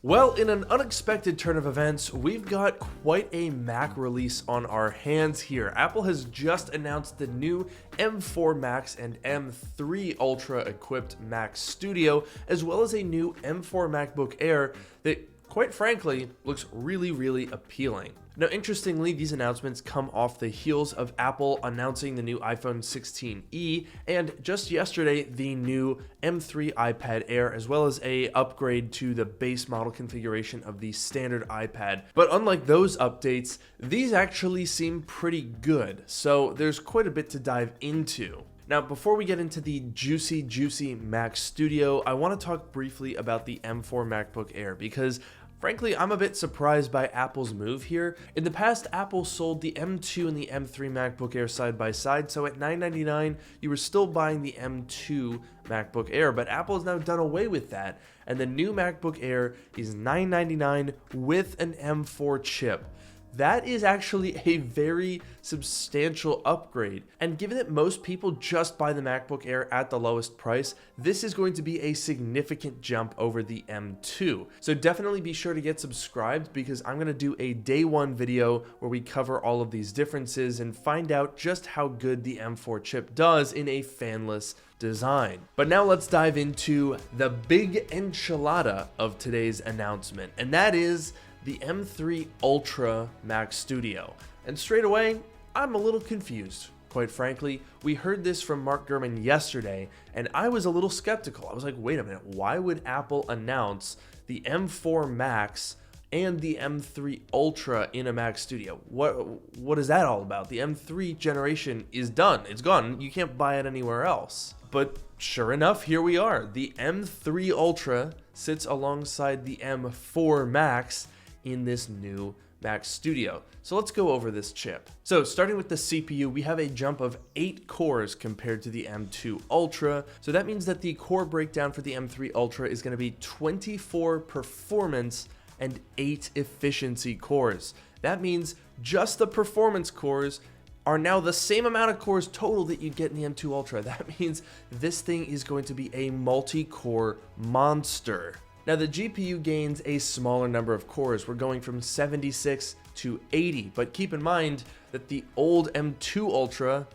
Well, in an unexpected turn of events, we've got quite a Mac release on our hands here. Apple has just announced the new M4 Max and M3 Ultra equipped Mac Studio, as well as a new M4 MacBook Air that, quite frankly, looks really appealing. Now, interestingly, these announcements come off the heels of Apple announcing the new iPhone 16e and just yesterday the new M3 iPad Air, as well as a upgrade to the base model configuration of the standard iPad. But unlike those updates, these actually seem pretty good, so there's quite a bit to dive into. Now, before we get into the juicy Mac Studio, I want to talk briefly about the M4 MacBook Air because frankly, I'm a bit surprised by Apple's move here. In the past, Apple sold the M2 and the M3 MacBook Air side by side, so at $999, you were still buying the M2 MacBook Air, but Apple has now done away with that, and the new MacBook Air is $999 with an M4 chip. That is actually a very substantial upgrade, and given that most people just buy the MacBook Air at the lowest price, this is going to be a significant jump over the M2. So definitely be sure to get subscribed because I'm going to do a day one video where we cover all of these differences and find out just how good the M4 chip does in a fanless design. But now let's dive into the big enchilada of today's announcement, and that is the M3 Ultra Mac Studio. And straight away, I'm a little confused. Quite frankly, we heard this from Mark Gurman yesterday, and I was a little skeptical. I was like, wait a minute, why would Apple announce the M4 Max and the M3 Ultra in a Mac Studio? What is that all about? The M3 generation is done. It's gone. You can't buy it anywhere else. But sure enough, here we are. The M3 Ultra sits alongside the M4 Max in this new Mac Studio. So let's go over this chip. So starting with the CPU, we have a jump of 8 cores compared to the M2 Ultra. So that means that the core breakdown for the M3 Ultra is going to be 24 performance and 8 efficiency cores. That means just the performance cores are now the same amount of cores total that you'd get in the M2 Ultra. That means this thing is going to be a multi-core monster. Now the GPU gains a smaller number of cores. We're going from 76 to 80, but keep in mind that the old M2 Ultra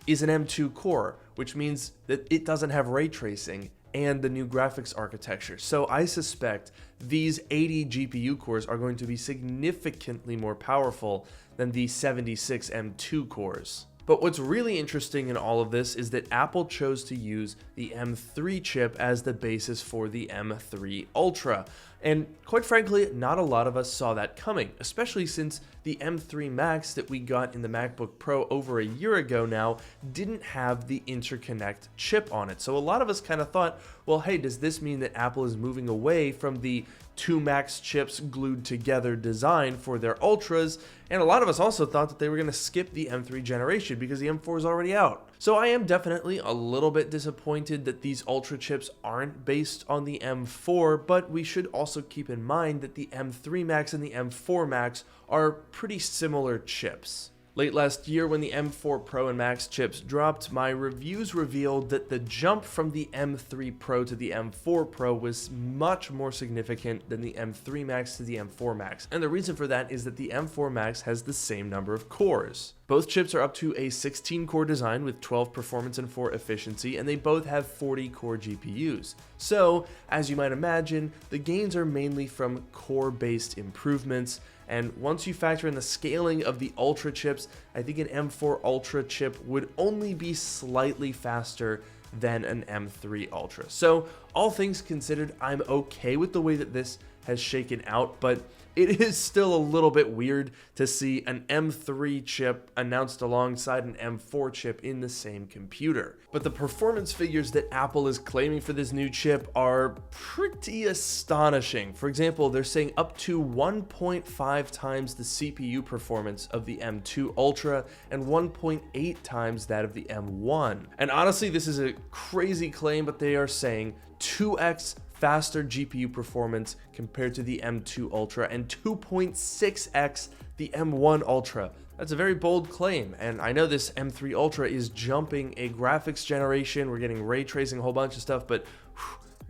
is an M2 core, which means that it doesn't have ray tracing and the new graphics architecture. So I suspect these 80 GPU cores are going to be significantly more powerful than the 76 M2 cores. But what's really interesting in all of this is that Apple chose to use the M3 chip as the basis for the M3 Ultra. And quite frankly, not a lot of us saw that coming, especially since the M3 Max that we got in the MacBook Pro over a year ago now didn't have the interconnect chip on it. So a lot of us kind of thought, well, hey, does this mean that Apple is moving away from the 2 Max chips glued together design for their Ultras? And a lot of us also thought that they were going to skip the M3 generation because the M4 is already out. So I am definitely a little bit disappointed that these Ultra chips aren't based on the M4, but we should also keep in mind that the M3 Max and the M4 Max are pretty similar chips. Late last year, when the M4 Pro and Max chips dropped, my reviews revealed that the jump from the M3 Pro to the M4 Pro was much more significant than the M3 Max to the M4 Max. And the reason for that is that the M4 Max has the same number of cores. Both chips are up to a 16-core design with 12 performance and 4 efficiency, and they both have 40-core GPUs. So, as you might imagine, the gains are mainly from core-based improvements. And once you factor in the scaling of the Ultra chips, I think an M4 Ultra chip would only be slightly faster than an M3 Ultra. So all things considered, I'm okay with the way that this has shaken out, but it is still a little bit weird to see an M3 chip announced alongside an M4 chip in the same computer. But the performance figures that Apple is claiming for this new chip are pretty astonishing. For example, they're saying up to 1.5 times the CPU performance of the M2 Ultra and 1.8 times that of the M1. And honestly, this is a crazy claim, but they are saying 2x faster GPU performance compared to the M2 Ultra and 2.6x the M1 Ultra. That's a very bold claim, and I know this M3 Ultra is jumping a graphics generation. We're getting ray tracing, a whole bunch of stuff, but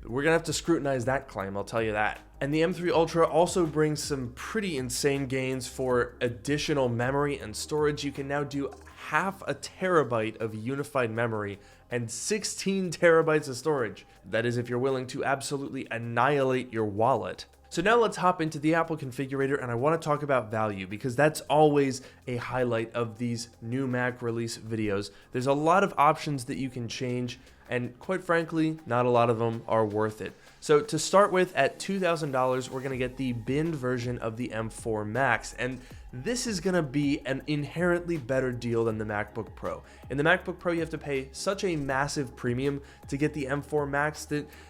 We're gonna have to scrutinize that claim, I'll tell you that. And the M3 Ultra also brings some pretty insane gains for additional memory and storage. You can now do half a terabyte of unified memory and 16 terabytes of storage. That is if you're willing to absolutely annihilate your wallet. So now let's hop into the Apple configurator, and I want to talk about value because that's always a highlight of these new Mac release videos. There's a lot of options that you can change, and quite frankly, not a lot of them are worth it. So to start with, at $2,000, we're going to get the binned version of the M4 Max, and this is going to be an inherently better deal than the MacBook Pro. In the MacBook Pro, you have to pay such a massive premium to get the M4 Max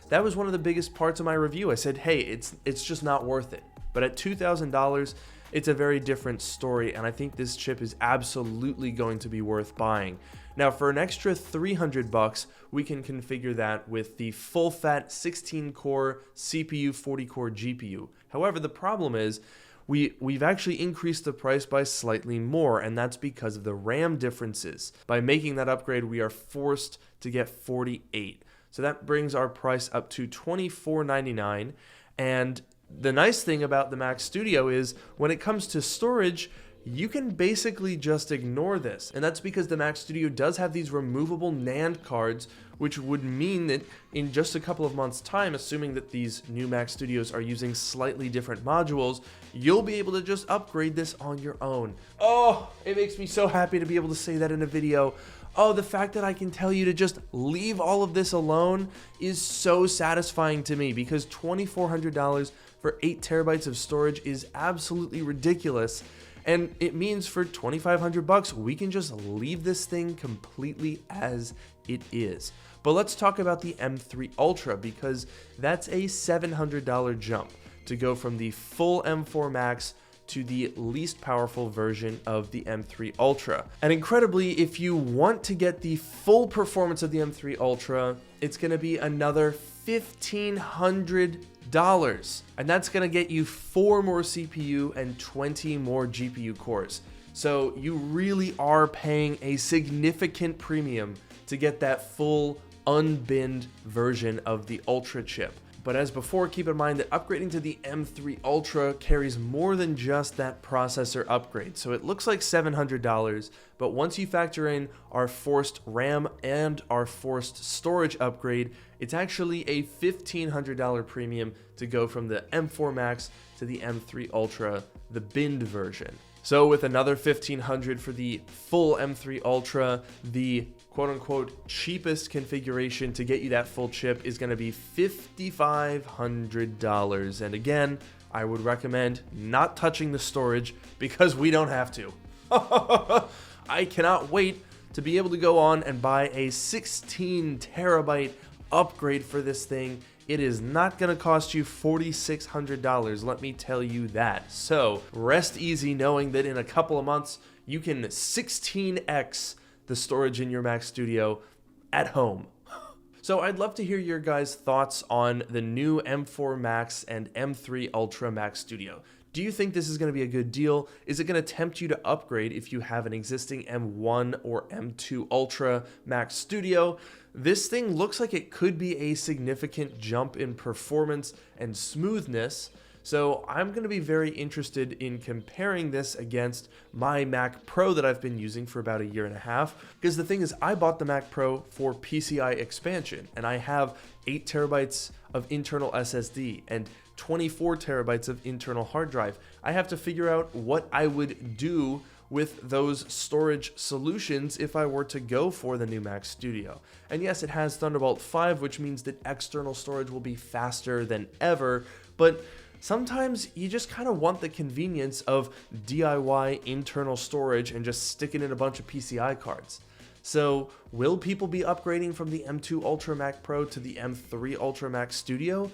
that was one of the biggest parts of my review. I said, hey, it's just not worth it. But at $2,000, it's a very different story, and I think this chip is absolutely going to be worth buying. Now, for an extra $300, we can configure that with the full-fat 16-core CPU, 40-core GPU. However, the problem is we've actually increased the price by slightly more, and that's because of the RAM differences. By making that upgrade, we are forced to get 48. So that brings our price up to $24.99, and the nice thing about the Mac Studio is when it comes to storage, you can basically just ignore this. And that's because the Mac Studio does have these removable NAND cards, which would mean that in just a couple of months' time, assuming that these new Mac Studios are using slightly different modules, you'll be able to just upgrade this on your own. Oh, it makes me so happy to be able to say that in a video. Oh, the fact that I can tell you to just leave all of this alone is so satisfying to me, because $2,400 for 8 terabytes of storage is absolutely ridiculous. And it means for $2,500, we can just leave this thing completely as it is. But let's talk about the M3 Ultra, because that's a $700 jump to go from the full M4 Max to the least powerful version of the M3 Ultra. And incredibly, if you want to get the full performance of the M3 Ultra, it's gonna be another $1,500. And that's gonna get you 4 more CPU and 20 more GPU cores. So you really are paying a significant premium to get that full unbinned version of the Ultra chip. But as before, keep in mind that upgrading to the M3 Ultra carries more than just that processor upgrade. So it looks like $700, but once you factor in our forced RAM and our forced storage upgrade, it's actually a $1,500 premium to go from the M4 Max to the M3 Ultra, the binned version. So with another $1,500 for the full M3 Ultra, the quote-unquote cheapest configuration to get you that full chip is going to be $5,500. And again, I would recommend not touching the storage because we don't have to. I cannot wait to be able to go on and buy a 16 terabyte upgrade for this thing. It is not going to cost you $4,600, let me tell you that. So rest easy knowing that in a couple of months, you can 16x the storage in your Mac Studio at home. So I'd love to hear your guys' thoughts on the new M4 Max and M3 Ultra Mac Studio. Do you think this is going to be a good deal? Is it going to tempt you to upgrade if you have an existing M1 or M2 Ultra Mac Studio? This thing looks like it could be a significant jump in performance and smoothness. So I'm going to be very interested in comparing this against my Mac Pro that I've been using for about a year and a half. Because the thing is, I bought the Mac Pro for PCI expansion, and I have 8 terabytes of internal SSD and 24 terabytes of internal hard drive. I have to figure out what I would do with those storage solutions if I were to go for the new Mac Studio. And yes, it has Thunderbolt 5, which means that external storage will be faster than ever, but sometimes you just kind of want the convenience of DIY internal storage and just sticking in a bunch of PCI cards. So will people be upgrading from the M2 Ultra Mac Pro to the M3 Ultra Mac Studio?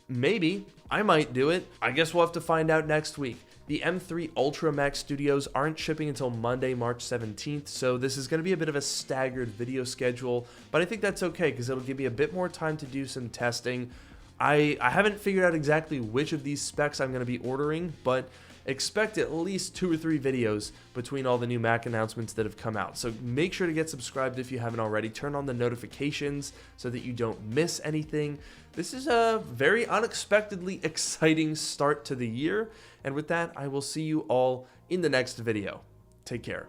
Maybe. I might do it. I guess we'll have to find out next week. The M3 Ultra Mac Studios aren't shipping until Monday, March 17th, so this is going to be a bit of a staggered video schedule, but I think that's okay because it'll give me a bit more time to do some testing. I haven't figured out exactly which of these specs I'm going to be ordering, but expect at least 2 or 3 videos between all the new Mac announcements that have come out. So make sure to get subscribed if you haven't already. Turn on the notifications so that you don't miss anything. This is a very unexpectedly exciting start to the year. And with that, I will see you all in the next video. Take care.